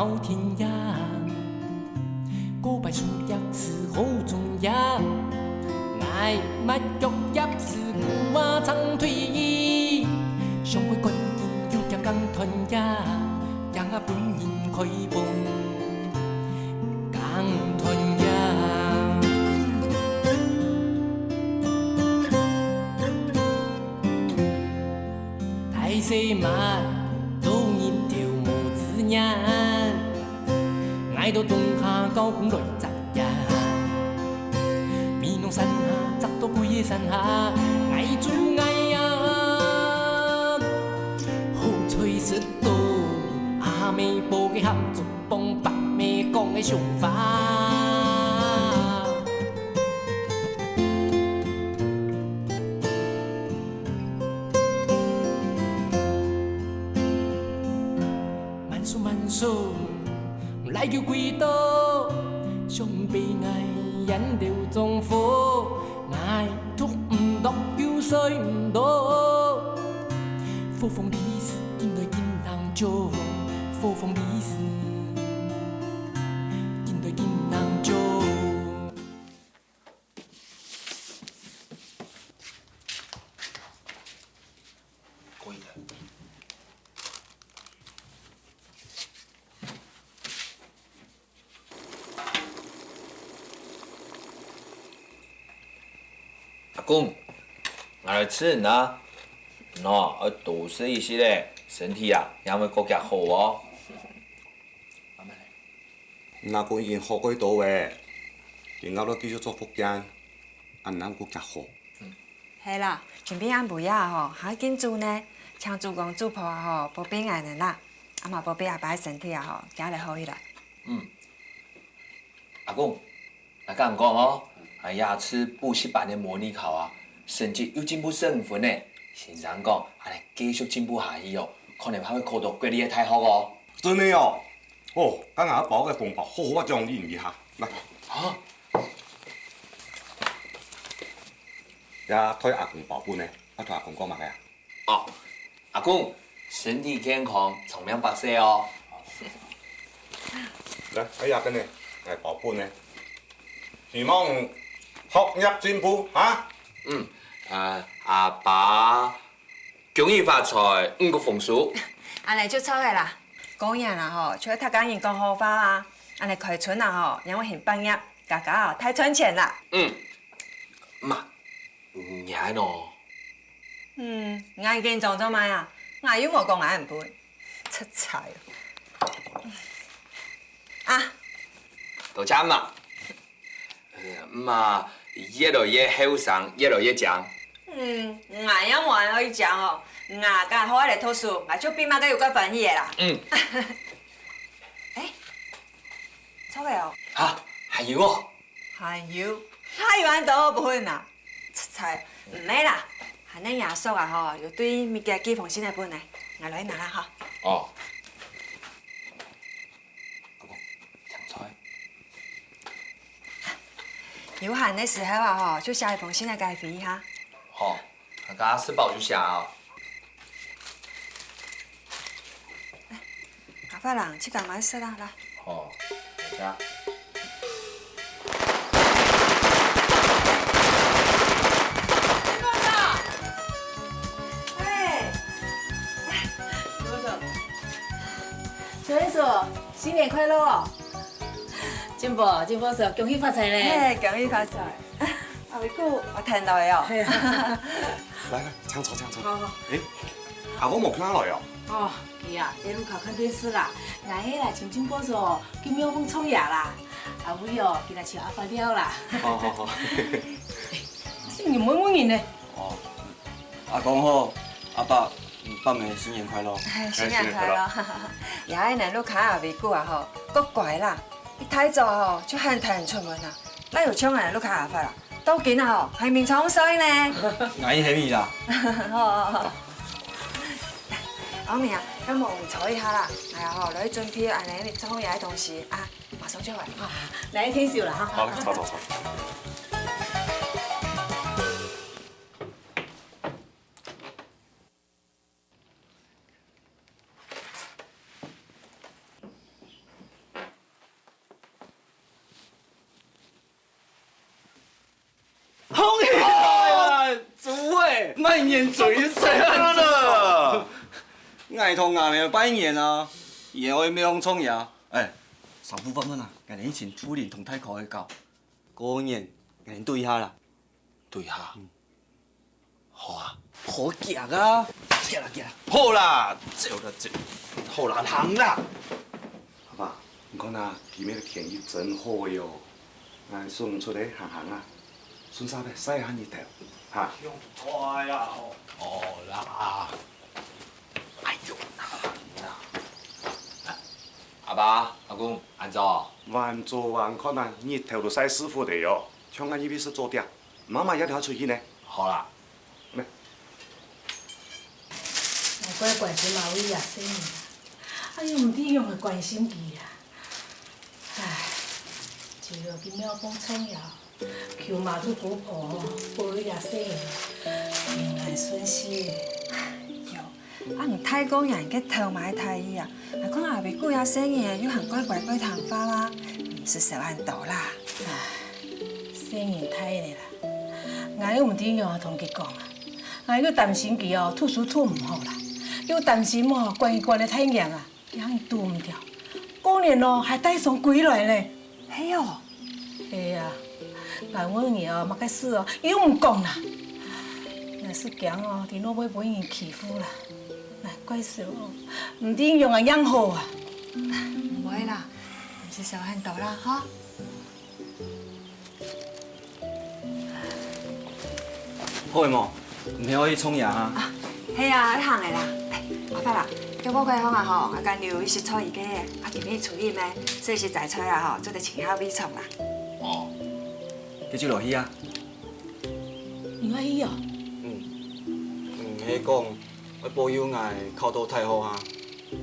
到天涯。告白书也是好重要，爱乜腳也是古話長退役，上回關鍵要強強團結，讓我本人開本強團結。太細嘛，做一條無字眼，愛到冬夏高空來摘呀。美濃山下，摘到貴嘅山下，愛住愛呀，好吹舌到，阿妹報嘅合作幫北妹講嘅想法。慢數來叫幾多，想被愛引掉縱火，愛捉唔到要睡唔到，火風的事見對見人做，火風的事見對見人做。阿公，我来吃呢。喏，要多吃一些嘞，身体啊也会更加好哦。慢慢来。阿公已经好几多喂，今后要继续做福建，安咱更加好。係啦，全邊安培啊吼，還緊做呢，請主公主婆啊吼，保庇俺人啦，阿嘛保庇阿爸身體啊吼，行來好起來。阿公，我敢講哦，牙齒補習班的模擬考啊，成績又進步10分呢。先生講，安尼繼續進步下去哦，可能還會考到國立的大學哦。真的哦，哦，等下包個紅包，好好我獎勵一下，來。啊？也推阿公保本呢，我同阿公講乜嘅啊？哦，阿公身體健康，長命百歲哦。來，哎呀，跟你嚟保本呢，希望學業進步啊！阿爸恭喜發財，五穀豐收。安尼就錯嘅啦，講嘢啦吼，除咗讀緊人講好話啊，安尼開春啊吼，讓我行辦業，家家啊太賺錢啦。媽，你係喏。我見撞咗咪啊，我又冇講我唔配，出彩啊！多謝媽。媽越來越後生，越來越強。我也冇可以講哦，我家好嚟讀書，我就比媽個有個歡喜嘅啦。錯嘅哦。嚇，還有哦。還有安多本啊？出彩，唔係啦，係恁爺叔啊吼，有對物件寄封信嘅本嚟，我來拿啦哈。哦。阿公，搶菜。有閒嘅時候啊吼，就寫一封信嚟介紹一下。好，大家吃飽就下啊。阿發人，去幹嘛事啦？來。好，大家。小英叔，新年快樂哦！金寶叔，恭喜發財咧！恭喜發財！阿偉姑，我聽到哦。來，請坐。好。阿公冇聽來哦。哦，伊啊，在路口看電視啦。我迄啦，請金寶叔去廟方創業啦。阿偉哦，今日請阿發了啦。好。新年滿滿年呢。哦，阿公好，阿爸，爸妹新年快樂。新年快樂！也係咱路口阿偉姑啊吼，夠乖啦，一睇早吼就很睇人出門啦。咱有搶人路口阿發啦，到今啊吼係面創衰呢。我已起面啦。好。阿明啊，咁我坐一下啦，係啊吼，來準備安尼你裝嘢嘅東西啊，馬上就來。來聽笑啦哈。好，坐。卖眼嘴谁了？爱同阿妹拜年啊，也会没红冲呀。哎，少部分啊，今年以前初年同太考的搞，过年今年对下啦。对下，好啊，好行啊，行啦行啦。好啦，照啦照。好难行啦。阿爸，你看呐，今日的天气真好哟，俺送出来行行啊，顺啥呗，晒下日头，哈。快呀！好啦。哎呦，难啦。阿爸、阿公，安怎？万做万看呐，日头都晒舒服的哟，像俺一边是做点，妈妈一定要出去呢。好啦。来，乖乖是马尾啊，生年啊，哎呦，唔知用个关心机啊，唉，就要去庙公冲摇，求妈祖姑婆保佑也生年平安顺遂的。啊，唔太讲人嘅头买太医啊，啊，看后边顾下生意，又行乖乖乖糖花啦，唔是10万多啦。生年太的啦，我又唔知用同佢讲啊，我又担心佢哦，吐书吐唔好啦，又担心哦，关于关的太严啊，让伊拄唔掉，过年哦还带上归来咧。嘿哦，系啊，我问你哦，莫个事哦，又唔讲啦。若是惊哦，电脑会被人欺负啦。哎，怪事哦，唔知用啊养好啊。唔会啦，唔是10万多啦，哈。好的么？唔可以冲牙啊？系啊，你行的啦。哎，阿发啦，叫我过方啊吼，我干留伊是初二嘅，啊今日初一咩，所以是在初啊吼，做得请好尾创啦。哦。继续落去啊。你欢喜哦？迄讲要保佑俺口头太好啊，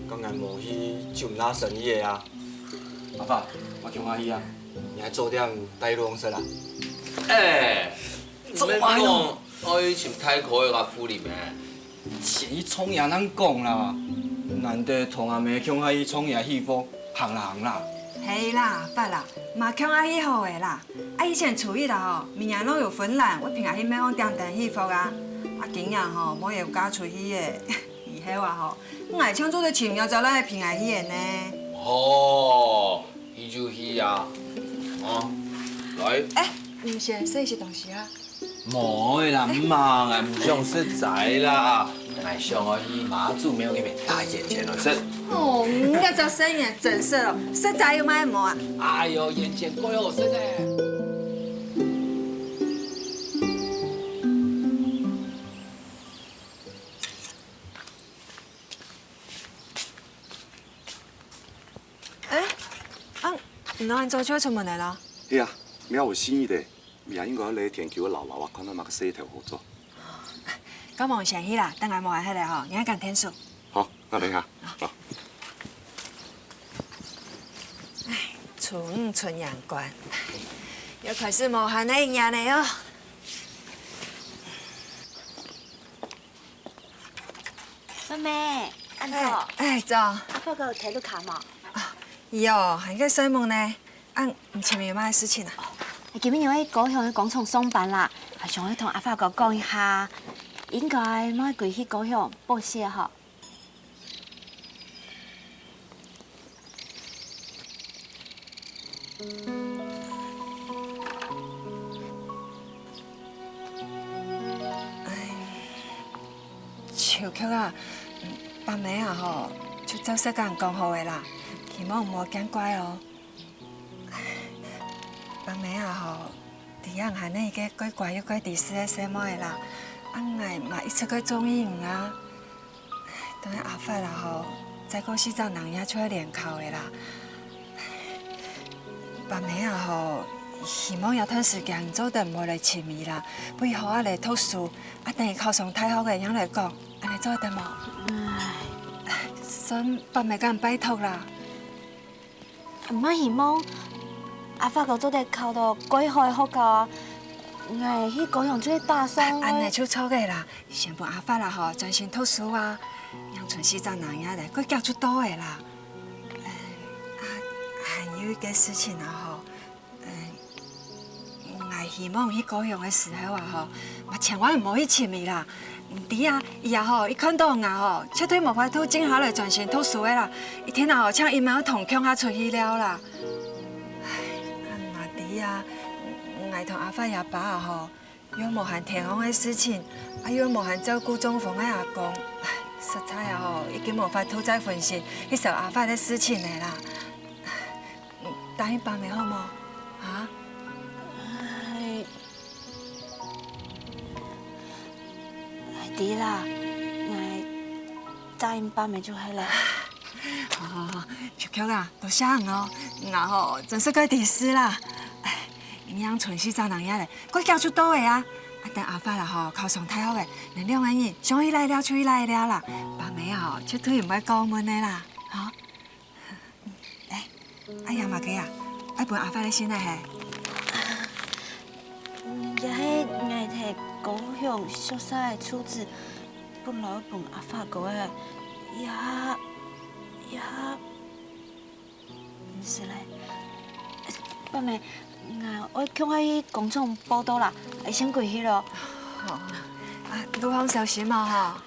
讲俺无去就唔拉生意的啊。阿爸，我强欢喜啊，你还做点带路公司啦。哎，做咩讲？我以前太可以个福利咩？前去创业咱讲啦，难得同阿妹强欢喜创业幸福，行啦行啦。嘿啦，发啦，嘛强阿喜好的啦。啊以前初一啦吼，明年拢有芬兰，我平常去买方点灯喜福啊。啊今年吼，我有加出去的，以后啊吼，我爱抢做得请要找咱的平安喜的呢。哦，伊就去啊，啊，来。哎，你先说一些东西啊。冇的啦，唔忙啊，唔想实在啦。我想我去妈祖庙那边大眼前了是。哦，你要做生意真是哦，实在有买无啊？哎呦，眼前贵好生呢。哎，啊，你按做出门来了？是啊，庙有生意的，明仔应该来天桥的老楼啊，看到嘛个洗头好做。咁忙先去啦，等下忙完迄个吼，你爱干天数。好，那等下。好。哎，初五春阳关，又开始无限的营养了哟。妹妹，安怎？哎，走。阿爸哥有摕你卡嘛？伊哦，还在洗门呢。啊，你前面有咩事情啊？今日要去高雄的工厂上班啦，还想要同阿爸哥讲一下，应该莫过去高雄报谢哈。秋曲啊，爸妹啊吼，就照说甲人讲好的啦，希望唔好见怪哦。爸妹啊吼，伫样喊那个乖乖又乖第四个什么的啦，啊爱嘛一直去中意啊。当然阿发啦吼，再过4早人也出来练考的啦。爸妹啊吼，希望有段时间做得唔好来亲密啦，不如好啊来读书，啊等伊考上太好个样来讲，安尼做得无？算爸妹甲人拜托啦。唔莫希望阿爸哥做得考到最好的学校啊！我去高雄做大商。安尼就错个啦，先帮阿发啦吼，专心读书啊，让剩4早人也来，佮缴出多的啦。还有一个事情啊吼，我希望去高雄的时候啊吼，嘛千万唔好去深伊啦。唔知啊，伊啊吼，伊看到我吼，切腿无法度静下来专心读书的啦。伊天啊吼，请伊妈同强下出去了啦。唉，嘛知啊，我同阿发阿爸啊吼，又无限田荒的事情，又无限照顾中风的阿公，唉，实在啊吼，已经无法度再分心去想阿发的事情的啦。答应爸妹好冇？啊？对啦，我答应爸妹就好了。好，秋秋啊，多谢你哦，然后真是个第事啦。哎，营养存4张人遐嘞，我交出倒个啊。等阿发啦吼，考上太好个，恁2个人想伊来了就伊来了啦。爸妹啊吼，绝对唔爱高门的啦，好。哎，阿爷嘛个啊，爱陪阿发来先来嘿。也迄我摕高雄宿舍的厝子，本来陪阿发过的，也唔是嘞。爸妹，我恐下去工厂报道啦，会先过去咯。好，路方小心嘛哈。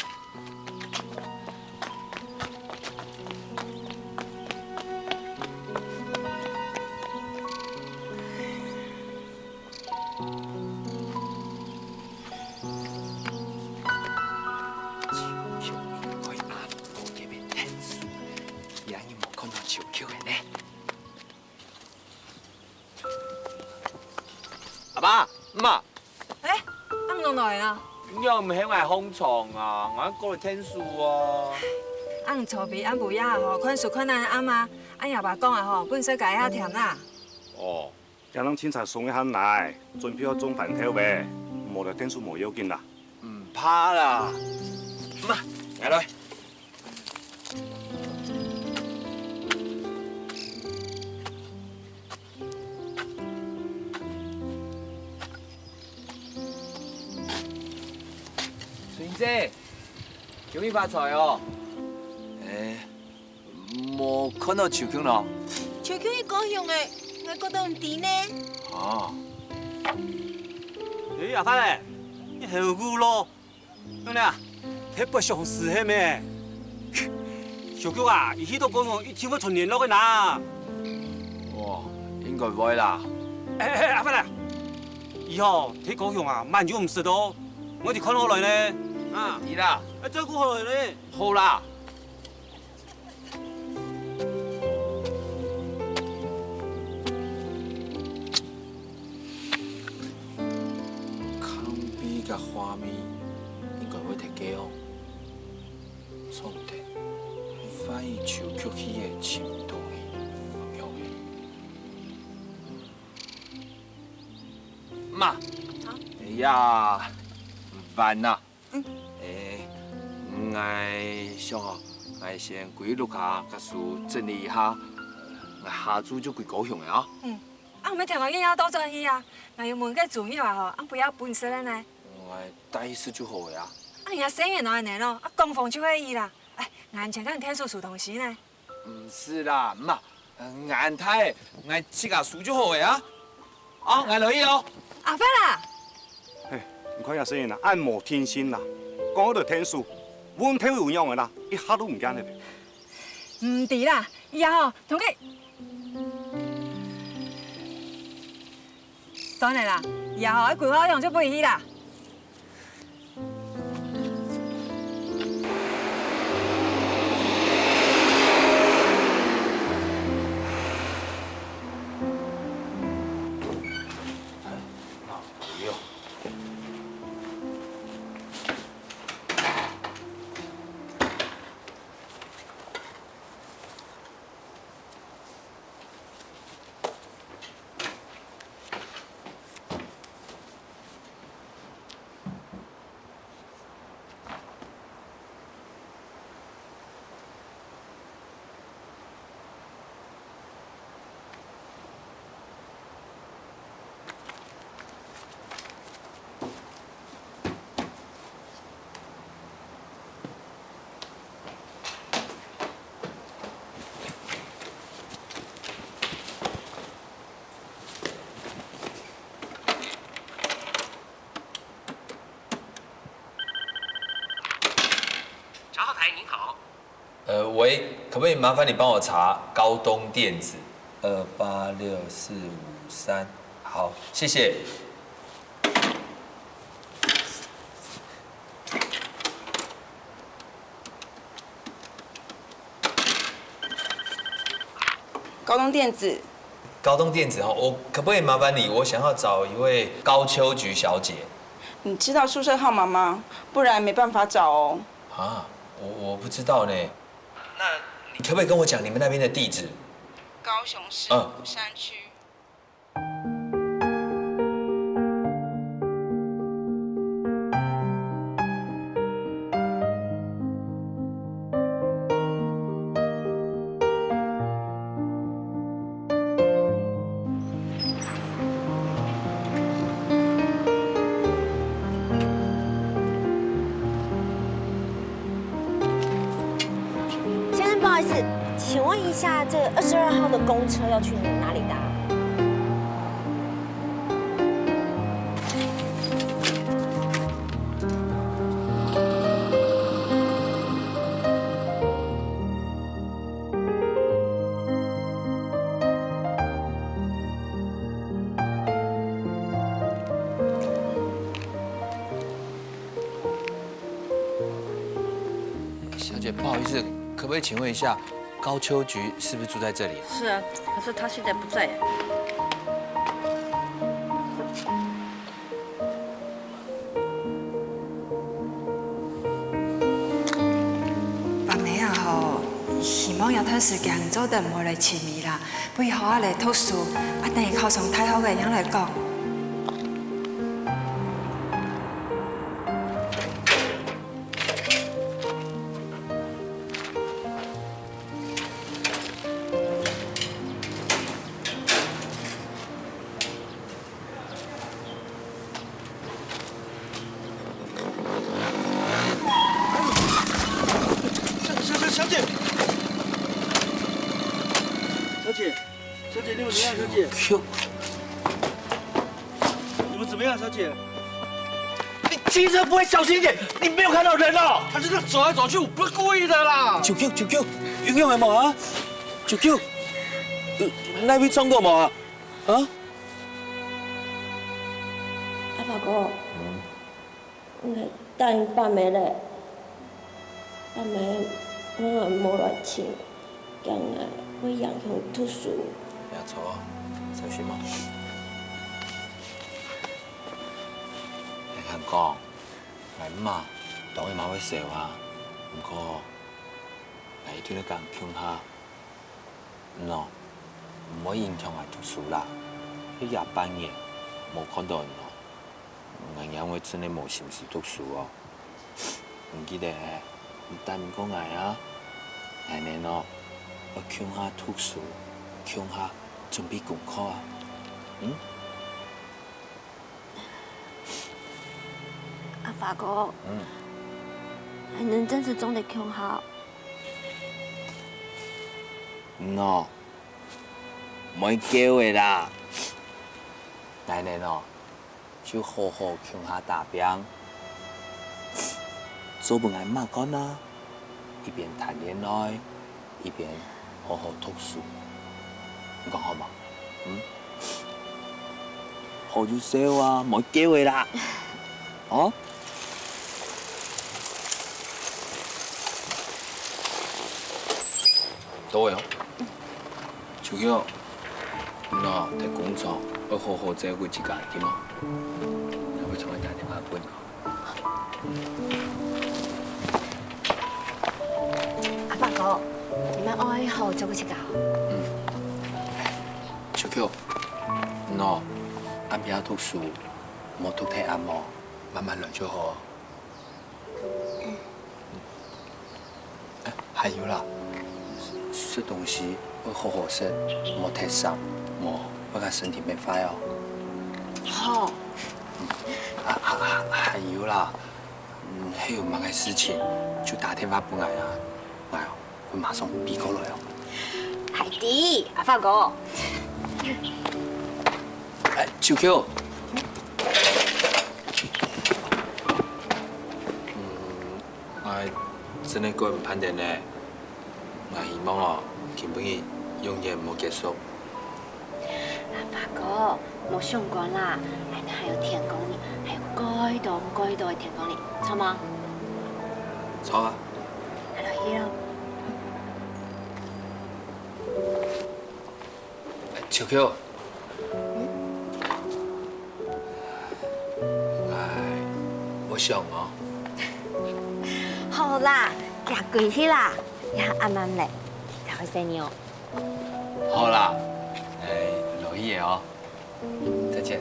阿爸，妈，哎，阿弄来啦？你又唔喜爱哄床啊？我过来听书啊。按厝边按不呀吼，款事困难阿妈，按爷爸讲的吼，本身家遐甜啦。哦，叫人凊彩送一下来，准备好中饭头呗，无就点数无要紧啦。唔怕啦。妈，来来。孙姐，恭喜发财哦！无看到秋香咯？秋秋去高雄的，我觉得唔甜呢。哦。阿发嘞，你后句咯，兄弟啊，特别上事嘿咩？小菊啊，伊去到高雄，伊千万存联络个呐。哇，应该会啦。阿发嘞，以后喺高雄啊，慢就唔识到，我就看好来呢。啊，是啦，照顾好来呢。好啦。康比甲花蜜应该会摕假哦，错唔得，反而秋曲起的深度呢，有用的。妈，哎呀，烦呐。我想哦，我先归录下，甲书整理一下，我下周就归高雄的啊。唔要听我囡仔多做去啊，那要问个主意话吼，不要本事的呢。我大意思就好呀。人家生源来呢咯，供奉就会伊啦。哎，眼前跟天数数东西呢。唔是啦，妈，眼睇我这个书就好呀。啊，我乐意哦。阿伯啦，嘿，你看下生人啦，按摩天心啦，讲好就天数，阮体会有用的啦，一下都唔惊的。唔对啦，以后同佢算了啦，以后喺桂花用就不去啦。喂，可不可以麻烦你帮我查高东电子286453？好，谢谢。高东电子，高东电子哈，我可不可以麻烦你？我想要找一位高秋菊小姐。你知道宿舍号码吗？不然没办法找哦。啊，我不知道呢。那你可不可以跟我讲你们那边的地址？高雄市嗯鼓山区。先生，不好意思，请问一下，这个22号的公车要去哪里搭？小姐，不好意思，可不可以请问一下，高秋菊是不是住在这里？是啊，可是他现在不在。爸妹啊吼，希望有段时間早點唔好嚟前面啦，不如學下嚟讀書，啊等佢考上太好嘅樣嚟講。小姐，你们怎么样，小姐？ Q， 你们怎么样，小姐？你骑车不会小心一点？你没有看到人哦？他就是走来走去，我不是故意的啦。9Q，有用冇啊？9Q，那邊衝過冇啊？啊？阿發哥，你帶你爸妹咧，爸妹我冇來錢，今日我讓佢讀書。不要吵啊，小心哦。你肯講，係嘛？當然冇會笑啊，不過你對你講強下，喏，唔可以影響我讀書啦。一日半夜冇看到人咯，我因為真係冇心思讀書哦。唔記得，你帶唔過嚟啊？奶奶喏，我強下讀書，強下準備功課啊，嗯？阿發哥，還能真是中得強好。喏，唔叫嘅啦，奶奶喏，就好好強下打拼，做本來嘛講啦，一邊談戀愛，一邊好好讀書，你講好嘛？嗯？好就笑啊，唔叫嘅啦，哦？都會哦。仲有，喏，在工作要好好照顧自己，點啊？你會從佢打電話俾我。阿發哥，你們愛好照顧自己。小 Q，喏，啱邊下讀書，冇讀太暗喎，慢慢來就好。還有啦。吃東西要好好食，莫太濕，莫不然身體變壞哦。好。還有啦，還有忙嘅事情就打電話俾我啊，我會馬上飛過來哦。係啲，阿發哥。小 Q，我真係過唔攀定呢。我希望哦，根本永远冇结束。阿发哥，莫想管啦，俺还有天公呢，还有该多的天公呢，错吗？错啊！来落去咯。秋秋，我想哦。好啦，行跪去啦，呀阿妈嘞，才会生你哦。好啦，落去哦，再见。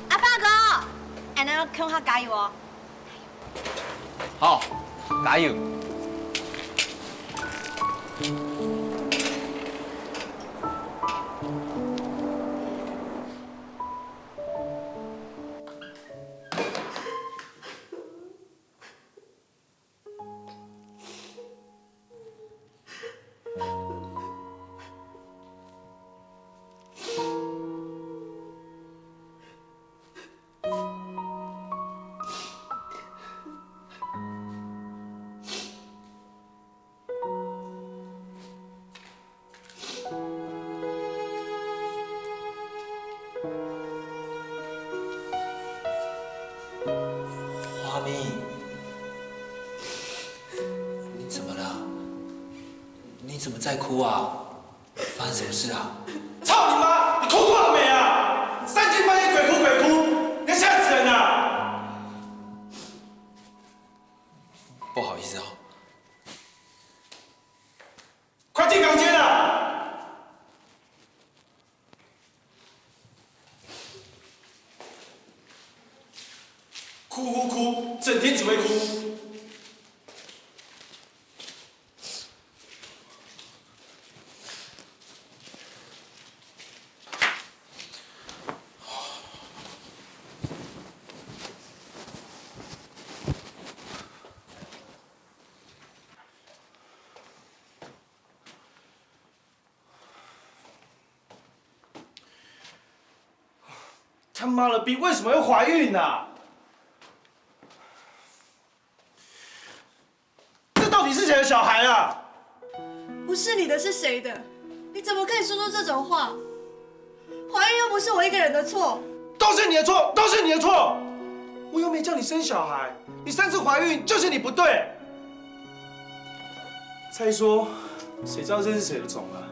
阿发哥，俺要向他加油哦。好，加油！花蜜，你怎么了？你怎么在哭啊？发生什么事啊？操你妈！你哭过了没啊？三更半夜鬼哭，你要吓死人啊！不好意思哦。快进房间了！哭，整天只会哭。他妈的逼，为什么会怀孕呢？这到底是谁的小孩啊？不是你的是谁的？你怎么可以说出这种话？怀孕又不是我一个人的错，都是你的错，都是你的错！我又没叫你生小孩，你3次怀孕就是你不对。再说，谁知道这是谁的种啊？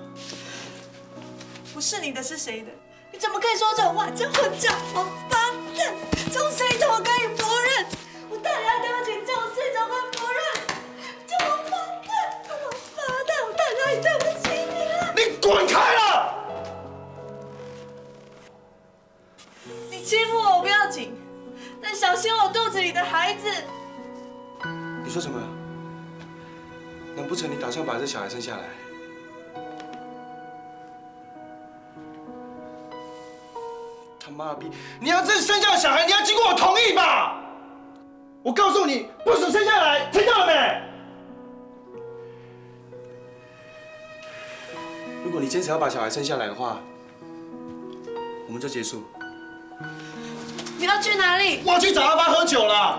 不是你的是谁的？你怎么可以说这种话？这混账王八蛋！这种事你怎么可以否认？我大人对不起，这种事怎么可以否认？这王八蛋，王八蛋！我大人对不起你了。你滚开了！你欺负我不要紧，但小心我肚子里的孩子。你说什么？难不成你打算把这小孩生下来？他妈的逼！你要真生下小孩，你要经过我同意吧？我告诉你，不准生下来，听到了没？如果你坚持要把小孩生下来的话，我们就结束。你要去哪里？我要去找阿发喝酒了。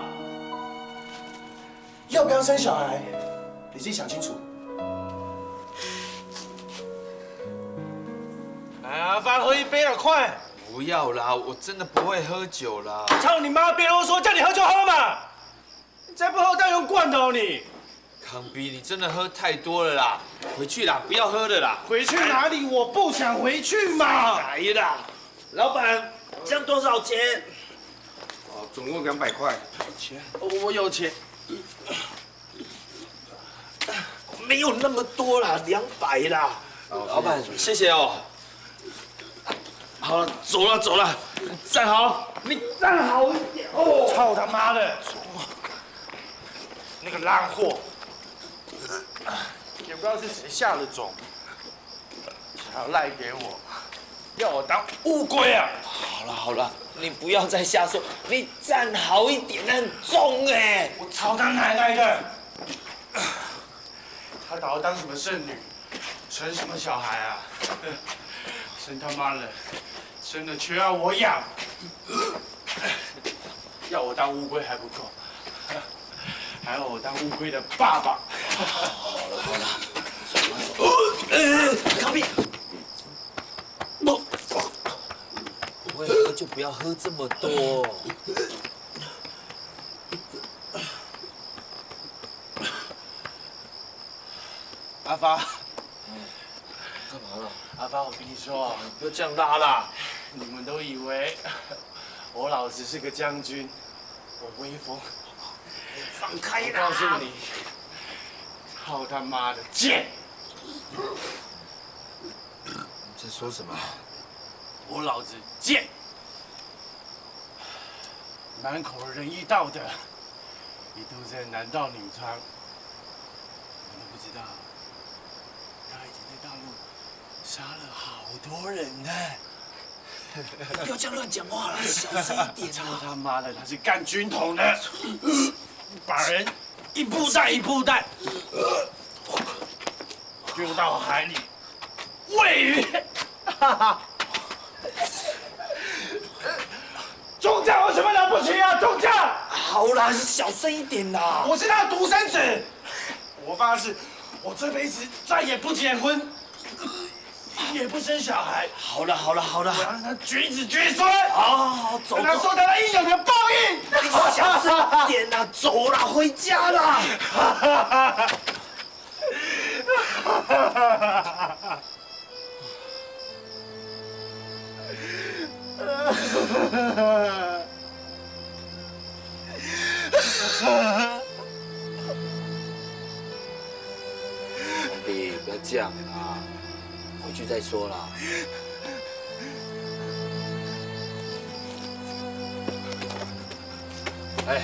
要不要生小孩，你自己想清楚。来，阿发喝一杯了，快！不要啦，我真的不会喝酒啦。操你妈！别啰嗦，叫你喝就喝嘛！你再不喝，当用罐头你。康比，你真的喝太多了啦，回去啦，不要喝了啦。回去哪里？我不想回去嘛。来啦，老板，这样多少钱？哦，总共200块。钱？我有钱。没有那么多啦，200啦。老板，谢谢哦。好了，走了，站好，你站好一点哦。操他妈的！那个烂货，也不知道是谁下的种，还要赖给我，要我当乌龟啊！好了，你不要再瞎说，你站好一点，很重哎。我操他奶奶的！他打算当什么剩女，生什么小孩啊？生他妈的！生的却要我养。我当乌龟还不够，还要我当乌龟的爸爸。好了，康碧，不会喝就不要喝这么多。阿发，干嘛了？阿发，我跟你说，不要这样拉啦！你们都以为我老子是个将军，我威风。放开啦！我告诉你，操他妈的贱！你在说什么？我老子贱！满口仁义道德，一度在男盗女娼，你都不知道，他已经在大陆杀了好多人呢。不要这样乱讲话了，小声一点操啊！他妈的，他是干军统的，把人一步带一步带丢到海里喂鱼。中将有什么了不起啊？中将，好啦，你小声一点啦！我是他的独生子，我发誓，我这辈子再也不结婚，也不生小孩。好了，我让他绝子绝孙。好，走。让他受到他应有的报应。你小声一点啦，走啦，回家啦。兄弟，不要这样啦，回去再说啦。哎，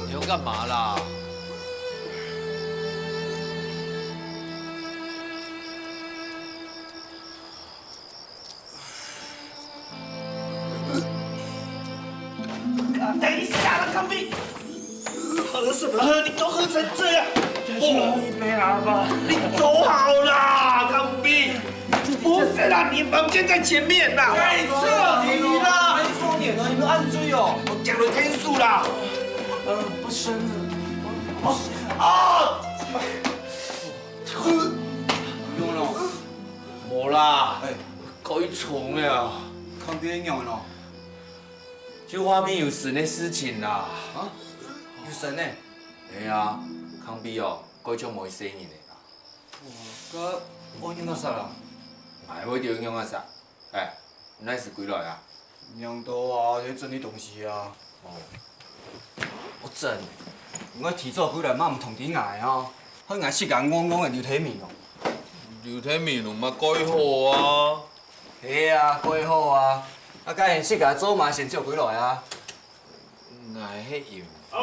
你要干嘛啦？等一下了，康碧，喝什么喝？你都喝成这样，再去拿一杯阿爸。你走好啦，康碧。不是啦，你房间在前面啦。在这里啦。没重点了，你们按追哦。我讲了天数啦。不生了。啊！用了。冇啦，搞一重呀。康碧用了。就外面有神的事情啦。啊？有神呢？哎呀，康碧哦，改种冇生意的啦。个我用到啥啦？哎，我就用啊啥？哎，那是几来啊？用到啊，你整理东西啊。哦，我整。我提早几来，嘛唔同啲挨啊，佢挨时间戆戆的流体面哦。流体面有嘛改好啊？系啊，改好啊。啊，假然时间早嘛先照几来啊。挨迄样。喂，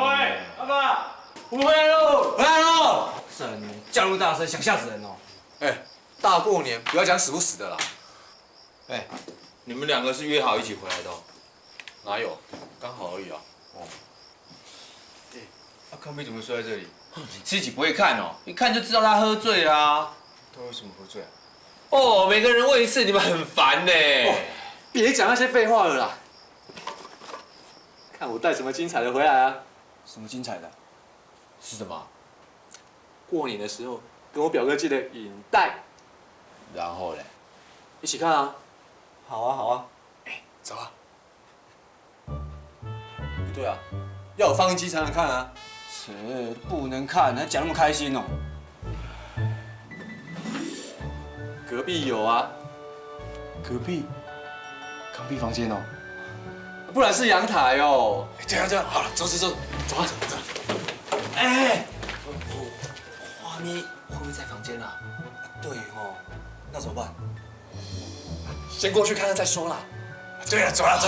阿爸，我回来喽！回来喽！真叫那么大声，想吓死人哦。哎，大过年不要讲死不死的啦。哎，你们两个是约好一起回来的哦？哪有？刚好而已啊。哦。对，康碧怎么睡在这里？你自己不会看哦，一看就知道他喝醉啦。他为什么喝醉啊？哦，每个人问一次，你们很烦呢。别讲那些废话了啦。看我带什么精彩的回来啊！什么精彩的？是什么？过年的时候跟我表哥借的影带。然后嘞？一起看啊！好啊，好啊。哎，走啊！不对啊，要有放映机才能看啊。切，不能看，还讲那么开心哦。隔壁有啊。隔壁？康碧房间哦。不然是阳台哦。这样，好了，走，走啊，走。哎，花咪会不会在房间啊？对哦，那怎么办？先过去看看再说啦。对了，走了。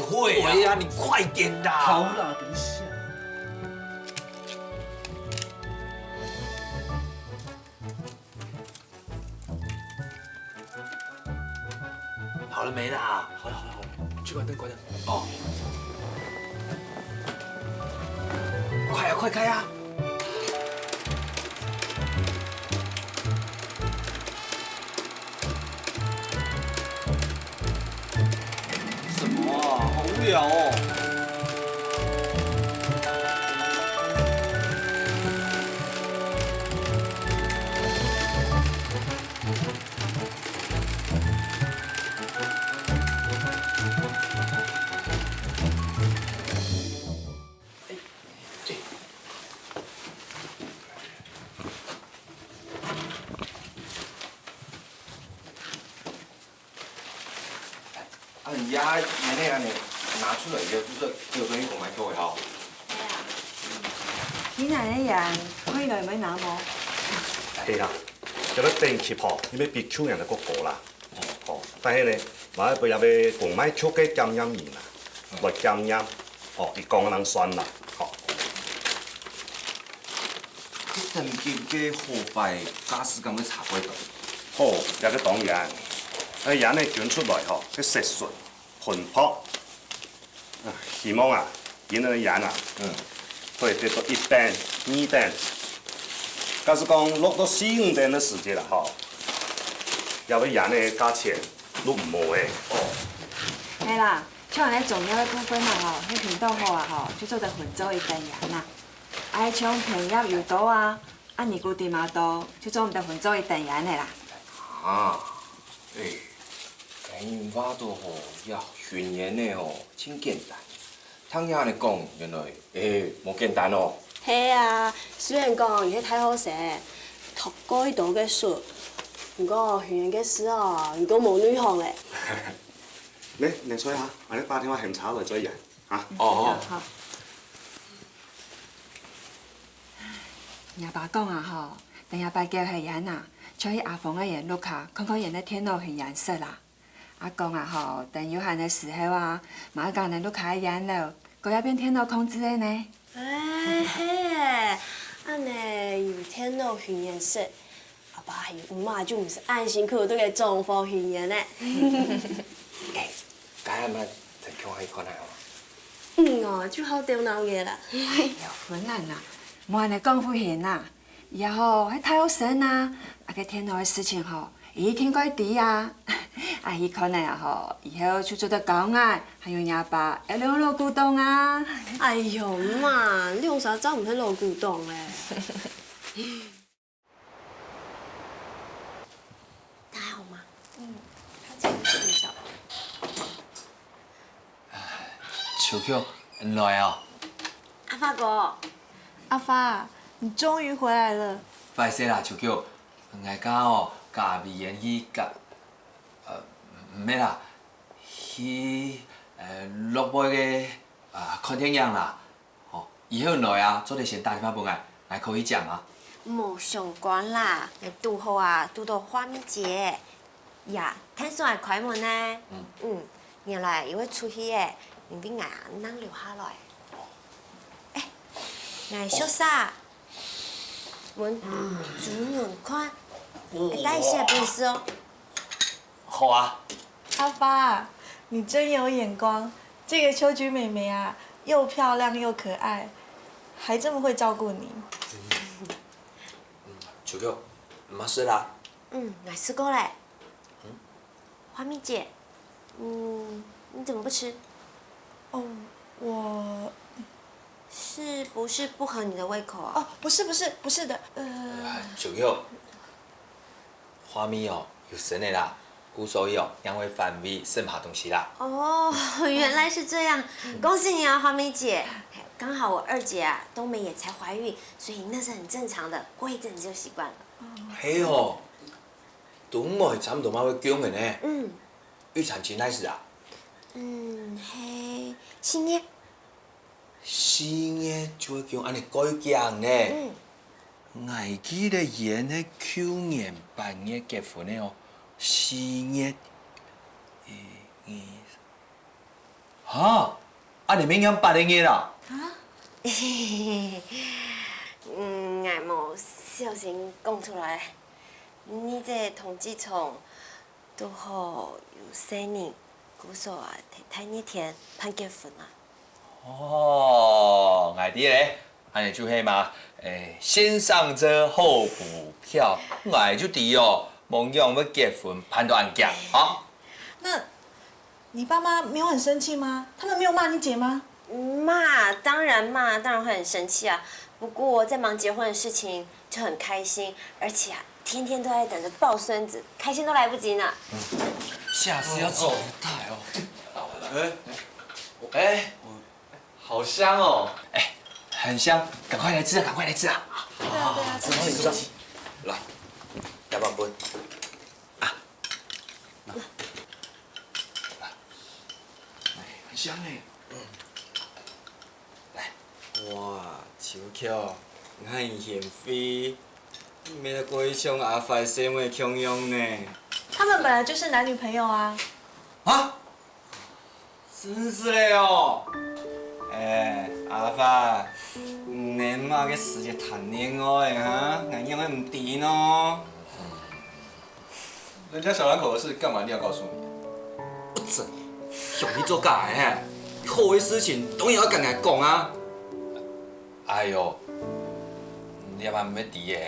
会呀，你快点啦！好啦，等一下。好了没啦？好了，去关灯，关灯。哦。快啊，快开啊！什么啊？好无聊哦。啊，你呀，安尼拿出来就是叫做你公买扣的吼。你那个人可以来买拿无？係啦，有要電級吼，你要比抽人的國高啦。哦，但係呢，嘛要不要要公買抽嘅檢驗員啦，來檢驗，哦，伊講能算啦，吼。佢等級嘅號牌，假使咁要查過到。好，有個當然，人呢捲出來吼，佢色順、盤樸，希望啊，見到人啊，可以得到1等、2等。假使講落到4、5等的時節啦，吼，要俾人嘅價錢都唔好嘅。係啦，像咧重要嘅部分啊，吼，迄頻道好啊，吼，就做得分做一等人啦。啊，像平入又多啊，啊尼古丁嘛多，就做唔得分做一等人嘅啦。啊，因我都吼要训练的吼，真简单。听遐尼讲，原来无简单哦。係啊，雖然講有些太好食，讀過度嘅書，不過訓練嘅事哦，如果冇女行咧。你說下，我哋打電話檢查來追人嚇。哦。好。阿爸講啊，吼，等下拜叫係人啊，出去阿鳳嘅人碌下，看看人嘅天路係顏色啦。阿公啊，吼，等有閒嘅時候啊，馬上人碌下嘅人咯，嗰一邊天路控制嘅呢。嘿，安尼有天路訓練室，阿爸還有媽就唔是安辛苦都嘅中風訓練呢。解係咪就叫我可能哦？哦，就好掉腦嘅啦。哎呀，芬蘭啊，冇人嚟講敷衍啦，以後喺太好神啊，啊個天路嘅事情吼，伊聽過啲啊，啊伊可能啊吼，以後就做得講啊，還有阿爸要兩路股東啊。哎呦媽，你用啥找唔起老古董咧？他還好嗎？他今天睡覺。秋秋，你來哦。阿發哥，阿發，你終於回來了。快些啦，秋秋，我家哦，家味演去甲，唔咩啦，去落尾嘅看電影啦。哦，以後來啊，做啲先打電話俾我可以講啊。冇相關啦，拄好啊，拄到花蜜節呀，聽說係開門呢。原來因為出去誒，你俾我能留下來。我小沙，我主人看，會帶一些本事哦。好啊。阿發，你真有眼光，這個秋菊妹妹啊，又漂亮又可愛，還這麼會照顧你。秋秋，唔好食啦。我試過嘞。花蜜姐，你怎麼不吃？哦，我是不是不合你的胃口啊？哦，不是的，秋秋，花蜜哦，有神的啦，無所以哦，因為範圍生怕東西啦。哦，原來是這樣，恭喜你啊，花蜜姐！剛好我二姐啊，冬梅也才懷孕，所以那是很正常的，過一陣子就習慣了。係哦，冬梅差唔多嘛會驚嘅呢。預產期哪時啊？係4月。4月就會驚，安尼過驚呢？我記得演係去年8月結婚的哦，4月哈？啊你明年8月啦？我冇小心講出來，你這統計從都好有3年，姑嫂啊，太那天盼結婚啦。哦，我啲咧，安尼就迄嘛，先上车后补票，我就滴哦，梦想要结婚，判断结啊。那，你爸妈没有很生气吗？他们没有骂你姐吗？骂，当然骂，当然会很生气啊。不过在忙结婚的事情就很开心，而且啊，天天都在等着抱孙子，开心都来不及呢。下次要记得带哦。好香哦！很香，赶快来吃啊，赶快来吃啊！对啊对啊，吃。来，要不要分？很香哎。哇，手巧，很贤惠，免得过去向阿发生活强用呢。他们本来就是男女朋友啊。啊？真是的哦。阿发，你妈个时间谈恋爱哈，俺样的唔甜哦。人家小两口的事，干嘛一定要告诉你？不准，向你做假的嘿，好的事情当然要跟人讲啊。哎呦，你也蛮唔要滴的，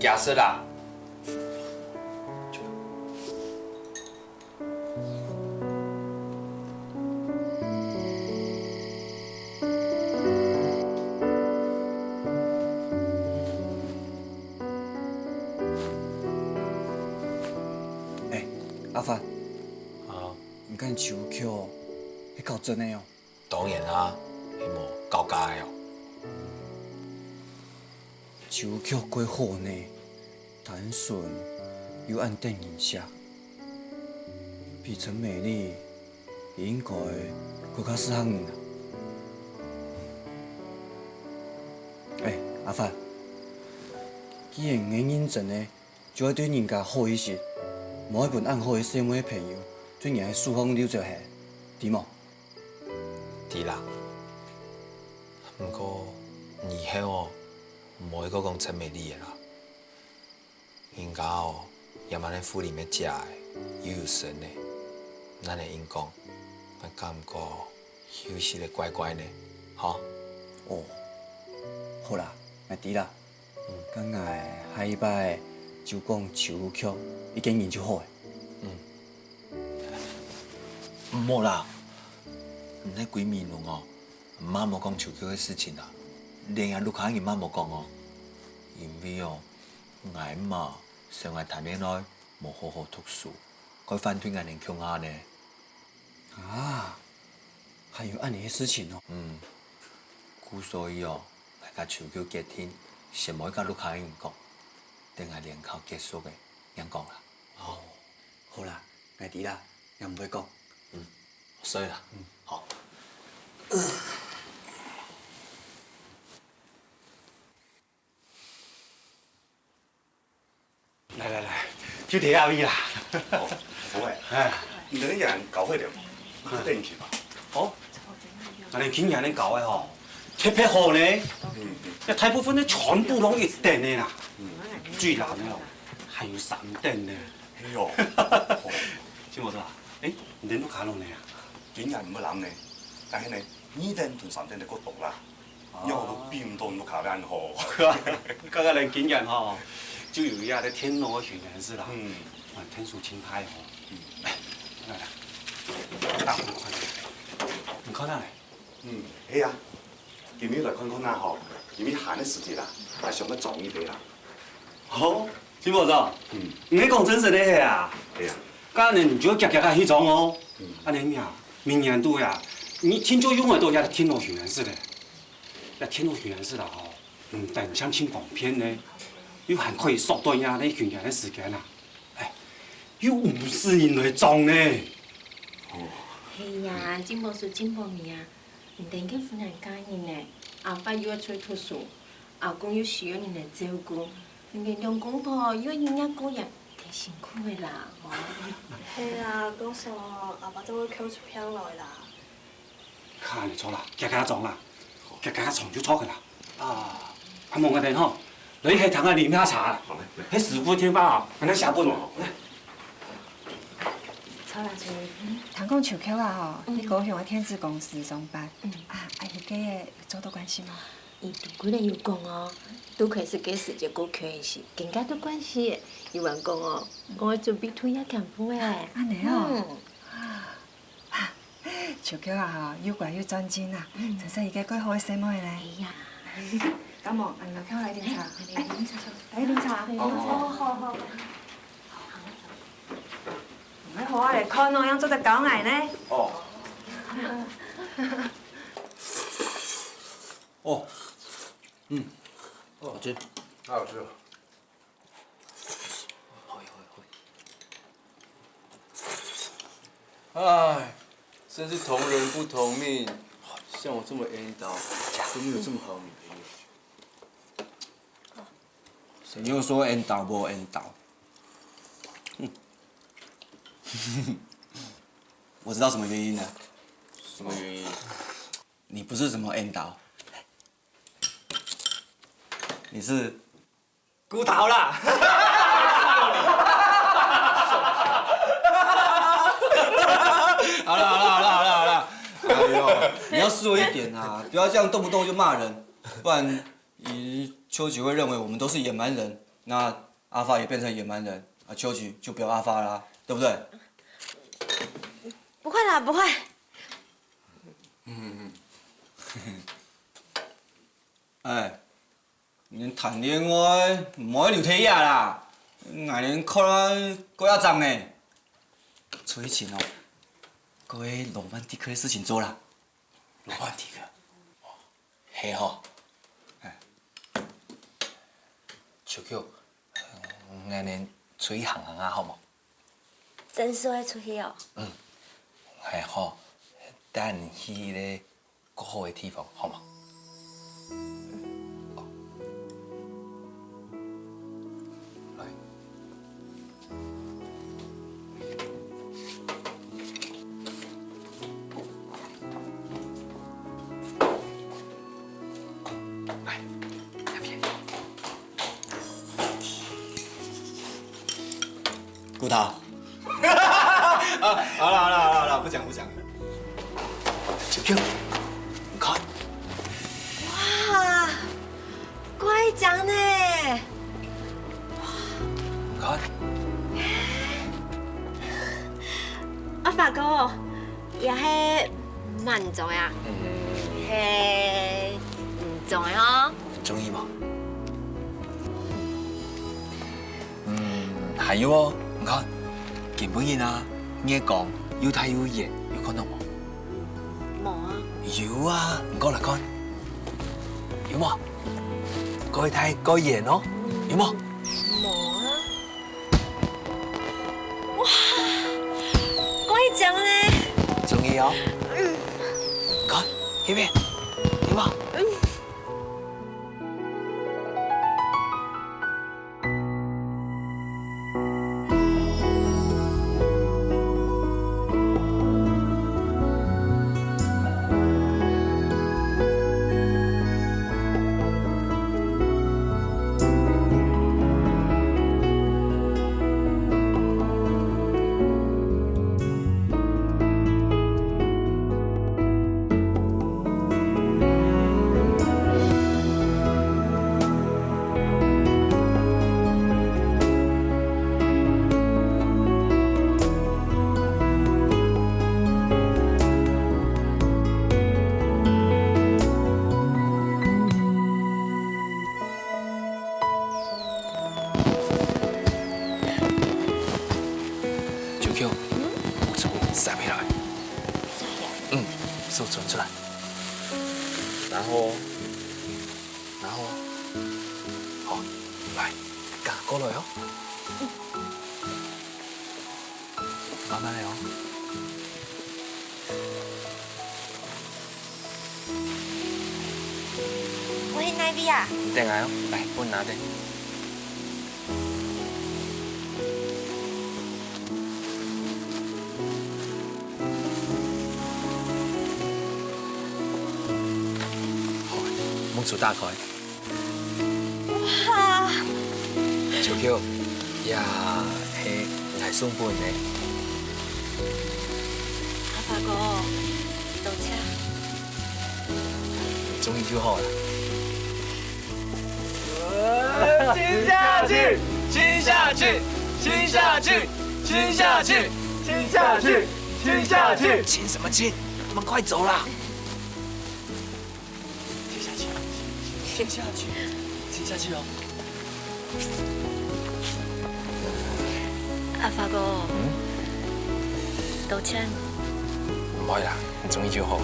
假设啦。阿发，唔敢手巧，迄够真的哦。当然啦，迄无搞假的哦。手巧过好呢，单纯又按电影下，比陈美丽应该更较适合你啦。阿发，既然你认真的，就要对人家好一些。无一份暗好的生活的朋友，对人的四方留着下，对无？对啦。不过以后哦，唔好搁讲陈美丽的啦。人家哦，也蛮在府里面食的，又有神的，咱会用讲，我感觉休息的乖乖呢，吼。哦，好啦，那对啦。刚才下一摆就讲手巧。已经研究好诶。唔好啦，那闺蜜拢哦，唔妈无讲手巧的事情啦，连阿卢卡伊妈无讲哦，因为哦，俺妈生活谈恋爱无好好读书，该反对俺年穷下呢。啊，还有安尼的事情哦。故所以哦，来甲手巧结婚，先无甲卢卡伊讲，等下联考结束的，人讲啦。哦，好啦，我知啦，也唔会讲。所以啦，好。来，就睇下位啦。好诶，你两个人搞会了，等你去吧。哦，安尼今日恁搞的吼，特别好呢。一大部分呢全部拢一等的啦。最难的哦，还有3等呢。哎呦，听我说啊，恁都卡落呢啊？竟然唔要諗呢，但係呢，2等同3等就嗰度啦，因為個邊度都考得很好。剛剛恁竟然吼，就有遐咧天羅巡園是啦，天數清派吼。來，大部看下，唔看哪嚟？係啊，今日來看看啦吼，因為閒嘅時節啦，係上得重一啲啦。好，金寶長，你講真實的係啊？係啊。剛才你就夾夾下迄種哦，安尼呀，明年度呀，你聽說永遠都遐天羅巡園似的，遐天羅巡園似的吼，但像輕廣片呢，又還可以縮短呀那巡園的時間啊，有50年來種呢。係呀，金寶叔金寶妹啊，唔定嘅夫人家人呢，阿爸又要出去讀書，阿公又需要人來照顧，人哋兩公婆又要人家顧人。辛苦的啦，係啊，嗰時阿爸都會扣出票來啦。看你錯啦，夾夾撞啦，夾夾撞就錯嘅啦。阿望個定嗬，你係等下飲下茶，喺師傅天花啊，等下下半喎。錯啦，所以談講手巧啊吼，你高雄嘅天子公司上班，啊，迄個有做到關係嗎？伊对几日有讲哦，拄开始给世界过开始，更加多关系。伊还讲哦，我准备退役干部诶。安尼哦。小巧啊，又乖又专精啊，真说伊个几好个姊妹咧。哎呀，感冒，俺老巧来点茶。来点茶。好。你好啊，来看喏，样做得搞矮呢。哦。哦。好吃。太好吃了。哎，真是同人不同命，像我这么恩刀，都没有这么好的女朋友。谁又说恩刀不恩刀？我知道什么原因了。什么原因？你不是什么恩刀，你是孤桃啦！好了，哎呦，你要示威一点啊，不要这样动不动就骂人，不然秋菊会认为我们都是野蛮人，那阿发也变成野蛮人，啊，秋菊就不要阿发啦，对不对？不会啦，不会。哎，恁谈恋爱唔好留体啊啦，挨恁看啊搁遐脏呢。出去前哦，搁个罗曼蒂克的事情做啦。罗曼蒂克，嘿吼，哎，小巧，俺恁出去行行啊，好冇？真说要出去哦。还好，带你去迄个较好的地方，好吗？来。来，那边。顾涛。好了，不讲。小 Q， 你看，哇，乖奖呢！你看，阿发哥，也係蠻唔重呀，係唔重呀？中意嗎？還有哦，你看，基本人啊，nghe講要睇要演，有看到冇？冇啊。有啊，唔講嚟講，有冇？該睇該演咯，有冇？冇啊。哇，乖獎呢？中意哦。看呢邊，有冇？手存出来，然后，好，来，夹过来哦，慢慢来哦。我喺哪邊啊？等下哦，来，我拿的。做大開，哇！小 Q， 呀，係係送本嘅。阿發哥，道歉。中意就好啦。亲下去，亲下去，亲下去，亲下去，亲下去，亲下去。亲什么亲？你们快走啦！亲下去，亲下去，亲下去哦。阿发哥，道歉。唔好啦，你中意就好。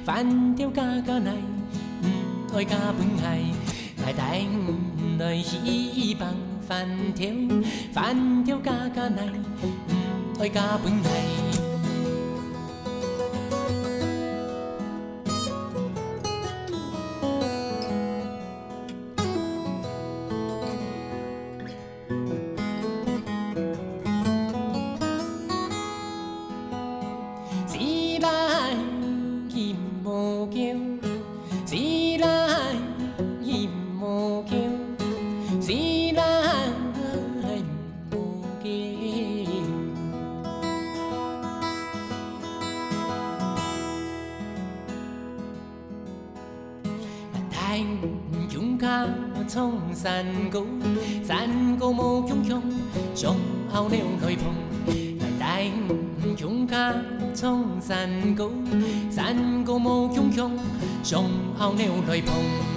飯條加奶，唔愛加本係，來帶來希望飯條加奶，唔愛加本係。衝山高冇強強，上後了來碰，大強卡衝山高冇強強，上後了來碰。